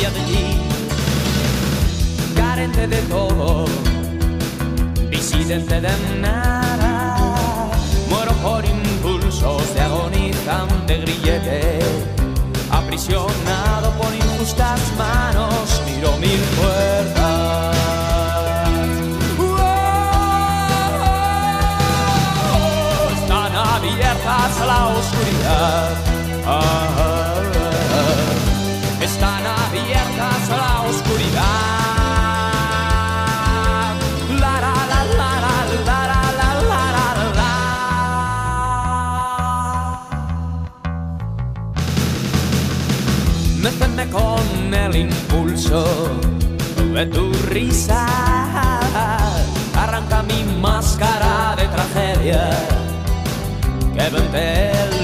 hacia allí, carente de todo, disidente de nada, muero por impulsos de agonizante grillete, aprisionado por injustas manos, miro mil puertas. Están abiertas a la oscuridad. Están abiertas a la oscuridad. La la la la la la la la la la. Méteme con el impulso de tu risa, arranca mi máscara de tragedia que vente el